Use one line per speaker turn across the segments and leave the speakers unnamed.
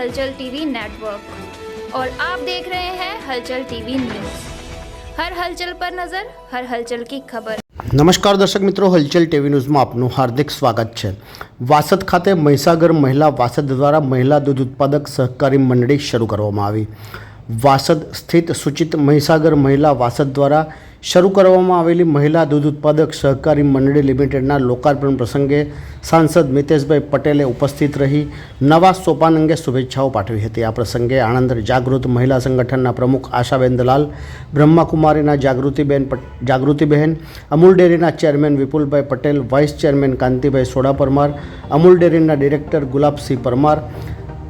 हलचल TV network और आप देख रहे हैं हलचल टीवी न्यूज़। हर हलचल पर नजर, हर हलचल की खबर।
नमस्कार दर्शक मित्रों, हलचल टीवी न्यूज़માં આપનું હાર્દિક સ્વાગત છે। વાસદ ખાતે મહીસાગર મહિલા વાસદ દ્વારા મહિલા દૂધ ઉત્પાદક સહકારી મંડળી શરૂ કરવામાં આવી। વાસદ સ્થિત સૂચિત મહીસાગર મહિલા વાસદ દ્વારા શરૂ કરવામાં આવેલી મહિલા દૂધ ઉત્પાદક સહકારી મંડળી લિમિટેડના લોકાર્પણ પ્રસંગે સાંસદ મિતેશભાઈ પટેલે ઉપસ્થિત રહી નવા સોપાન અંગે શુભેચ્છાઓ પાઠવી હતી। આ પ્રસંગે આણંદ જાગૃત મહિલા સંગઠનના પ્રમુખ આશાબેન દલાલ, બ્રહ્માકુમારીના જાગૃતિબહેન, અમૂલ ડેરીના ચેરમેન વિપુલભાઈ પટેલ, વાઇસ ચેરમેન કાંતિભાઈ સોડા પરમાર, અમૂલ ડેરીના ડિરેક્ટર ગુલાબસિંહ પરમાર,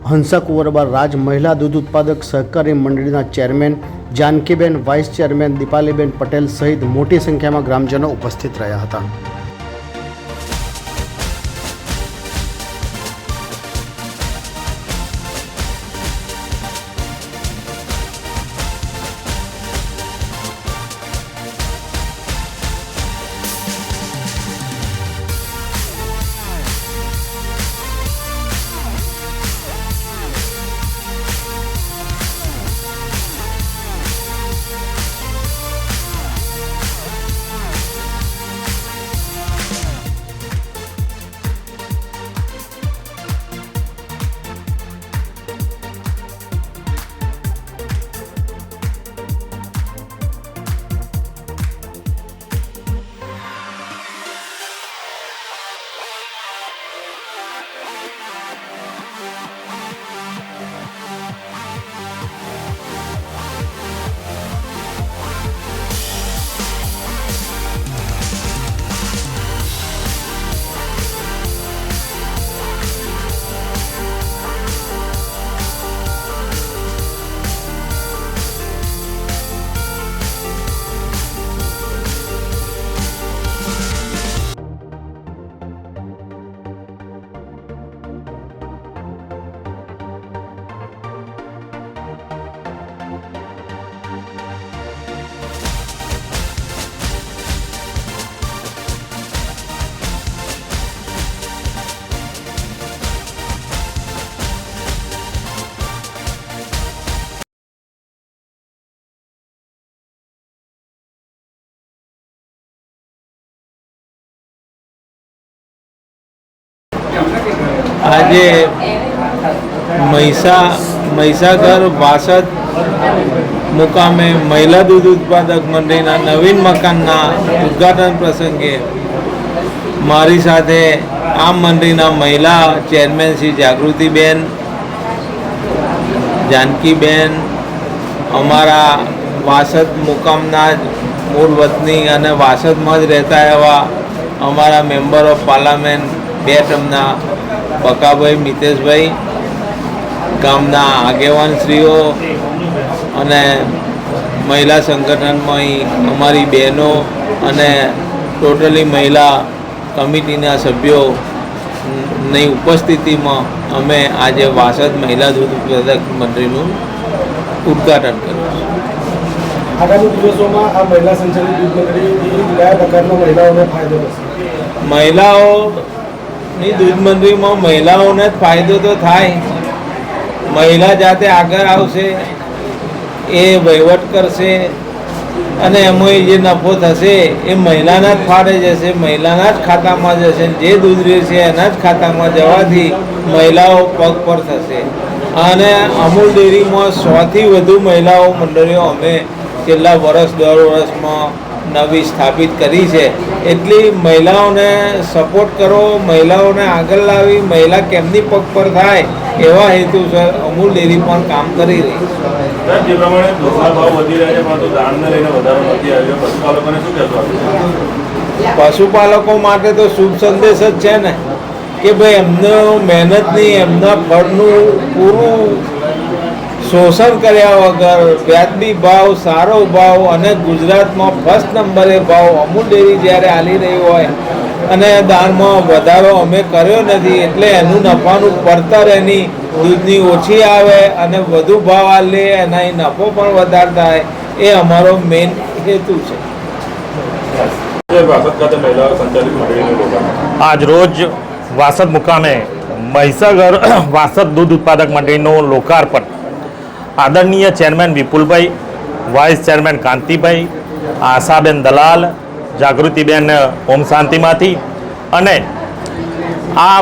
હંસા કુંવરબા રાજ, મહિલા દૂધ ઉત્પાદક સહકારી મંડળીના ચેરમેન જાનકીબેન, વાઇસ ચેરમેન દીપાલીબેન પટેલ સહિત મોટી સંખ્યામાં ગ્રામજનો ઉપસ્થિત રહ્યા હતા।
આજે મહીસાગર વાસદ મુકામે મહિલા દૂધ ઉત્પાદક મંડળીના નવીન મકાનના ઉદ્ઘાટન પ્રસંગે મારી સાથે આ મંડળીના મહિલા ચેરમેન શ્રી જાગૃતિબેન, જાનકીબેન, અમારા વાસદ મુકામના જ મૂળ વતની અને વાસદમાં જ રહેતા એવા અમારા મેમ્બર ઓફ પાર્લામેન્ટ 2 ટર્મના બકાભાઈ, મિતેશભાઈ, ગામના આગેવાનશ્રીઓ અને મહિલા સંગઠનમાં અમારી બહેનો અને ટોટલી મહિલા કમિટીના સભ્યોની ઉપસ્થિતિમાં અમે આજે વાસદ મહિલા દૂધ ઉત્પાદક મંડળીનું ઉદ્ઘાટન કર્યું છે।
આગામી દિવસોમાં આ મહિલા સંચાલિત દૂધ મંડળીથી કયા પ્રકારનો મહિલાઓને ફાયદો થશે?
મહિલાઓની દૂધ મંડળીમાં મહિલાઓને જ ફાયદો તો થાય, મહિલા જાતે આગળ આવશે, એ વહીવટ કરશે અને એમાં જે નફો થશે એ મહિલાના જ ફાળે જશે, મહિલાના જ ખાતામાં જશે। જે દૂધ રહેશે એના જ ખાતામાં જવાથી મહિલાઓ પગ પર થશે અને અમૂલ ડેરીમાં 100થી વધુ મહિલાઓ મંડળીઓ અમે છેલ્લા વર્ષ 2 વર્ષમાં નવી સ્થાપિત કરી છે। એટલી મહિલાઓને સપોર્ટ કરો, મહિલાઓને આગળ લાવી, મહિલા કેમની પગ પર થાય એવા હેતુસર અમૂલ ડેરી પણ કામ કરી રહી છે।
જે પ્રમાણે દૂધના ભાવ વધી રહ્યા છે પરંતુ દાણને લઈને વધારો નથી આવ્યો, પશુપાલકોને શું કહેશો?
પશુપાલકો માટે તો શુભ સંદેશ જ છે ને કે ભાઈ એમનો મહેનતની, એમના ફળનું પૂરું શોષણ કર્યા વગર વ્યાજબી ભાવ, સારો ભાવ અને ગુજરાતમાં ફર્સ્ટ નંબરે ભાવ અમૂલ ડેરી જ્યારે આલી રહી હોય અને દાણમાં વધારો અમે કર્યો નથી એટલે એનું નફાનું પડતર એની દૂધની ઓછી આવે અને વધુ ભાવ આલે એના નફો પણ વધારે થાય, એ અમારો મેઇન હેતુ છે।
આજ રોજ વાસદ મુકામે મહીસાગર વાસદ દૂધ ઉત્પાદક મંડળીનું લોકાર્પણ આદરણીય ચેરમેન વિપુલભાઈ, વાઇસ ચેરમેન કાંતિભાઈ, આશાબેન દલાલ, જાગૃતિબેન ઓમ શાંતિમાંથી અને આ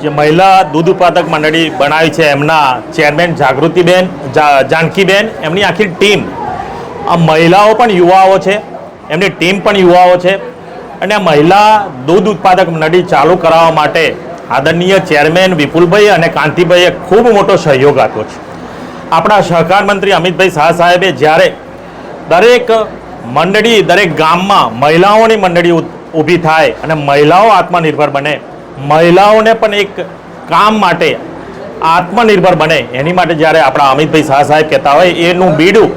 જે મહિલા દૂધ ઉત્પાદક મંડળી બનાવી છે એમના ચેરમેન જાગૃતિબેન, જાનકીબેન, એમની આખી ટીમ, આ મહિલાઓ પણ યુવાઓ છે, એમની ટીમ પણ યુવાઓ છે અને આ મહિલા દૂધ ઉત્પાદક મંડળી ચાલુ કરાવવા માટે આદરણીય ચેરમેન વિપુલભાઈ અને કાંતિભાઈએ ખૂબ મોટો સહયોગ આપ્યો છે. આપણા સહકાર મંત્રી અમિતભાઈ શાહ સાહેબે જ્યારે દરેક મંડળી, દરેક ગામમાં મહિલાઓની મંડળી ઊભી થાય અને મહિલાઓ આત્મનિર્ભર બને, મહિલાઓને પણ એક કામ માટે આત્મનિર્ભર બને, એની માટે જ્યારે આપણા અમિતભાઈ શાહ સાહેબ કહેતા હોય એનું બીડું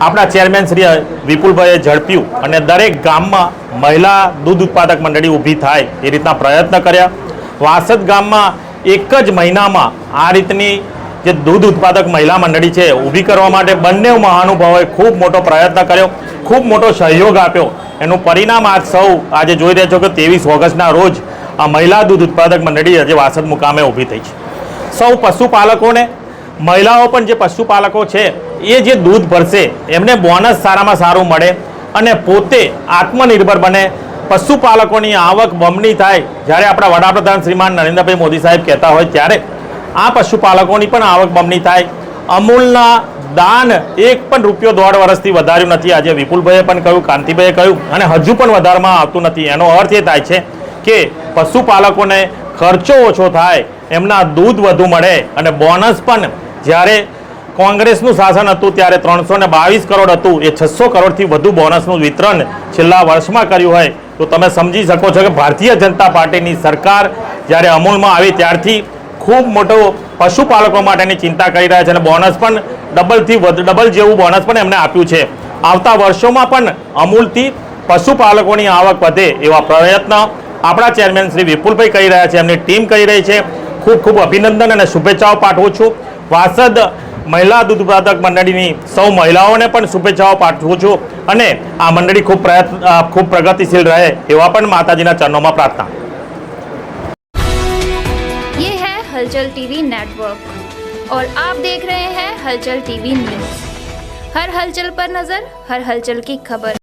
આપણા ચેરમેન શ્રી વિપુલભાઈએ ઝડપ્યું અને દરેક ગામમાં મહિલા દૂધ ઉત્પાદક મંડળી ઊભી થાય એ રીતના પ્રયત્ન કર્યા. વાસદ ગામમાં એક જ મહિનામાં આ રીતની જે દૂધ ઉત્પાદક મહિલા મંડળી છે ઊભી કરવા માટે બંને મહાનુભાવોએ ખૂબ મોટો પ્રયત્ન કર્યો, ખૂબ મોટો સહયોગ આપ્યો. એનું પરિણામ આજ સૌ આજે જોઈ રહ્યા છો કે 23 ઓગસ્ટના રોજ આ મહિલા દૂધ ઉત્પાદક મંડળી આજે વાસદ મુકામે ઊભી થઈ છે. સૌ પશુપાલકોને, મહિલાઓ પણ જે પશુપાલકો છે એ જે દૂધ ભરશે એમને બોનસ સારામાં સારું મળે અને પોતે આત્મનિર્ભર બને, પશુપાલકોની આવક બમણી થાય. જ્યારે આપણા વડાપ્રધાન શ્રીમાન નરેન્દ્રભાઈ મોદી સાહેબ કહેતા હોય ત્યારે આ પશુપાલકોની પણ આવક બમણી થાય. અમૂલના દાન એક પણ રૂપિયો 1.5 વર્ષથી વધાર્યું નથી. આજે વિપુલભાઈએ પણ કહ્યું, કાંતિભાઈએ કહ્યું અને હજુ પણ વધારવામાં આવતું નથી. એનો અર્થ એ થાય છે કે પશુપાલકોને ખર્ચો ઓછો થાય, એમના દૂધ વધુ મળે અને બોનસ પણ જ્યારે કોંગ્રેસનું શાસન હતું ત્યારે 322 કરોડ હતું, એ 600 કરોડથી વધુ બોનસનું વિતરણ છેલ્લા વર્ષમાં કર્યું હોય તો તમે સમજી શકો છો કે ભારતીય જનતા પાર્ટીની સરકાર જ્યારે અમૂલમાં આવી ત્યારથી ખૂબ મોટો પશુપાલકો માટેની ચિંતા કરી રહ્યા છે અને બોનસ પણ ડબલ જેવું બોનસ પણ એમને આપ્યું છે. આવતા વર્ષોમાં પણ અમૂલથી પશુપાલકોની આવક વધે એવા પ્રયત્ન આપણા ચેરમેન શ્રી વિપુલભાઈ કરી રહ્યા છે, એમની ટીમ કરી રહી છે. ખૂબ ખૂબ અભિનંદન અને શુભેચ્છાઓ પાઠવું છું. વાસદ મહિલા દૂધ ઉત્પાદક મંડળીની સૌ મહિલાઓને પણ શુભેચ્છાઓ પાઠવું છું અને આ મંડળી ખૂબ પ્રગતિશીલ રહે એવા પણ માતાજીના ચરણોમાં પ્રાર્થના.
ये है हलचल टीवी नेटवर्क और आप देख रहे हैं हलचल टीवी न्यूज. हर हलचल पर नजर, हर हलचल की खबर.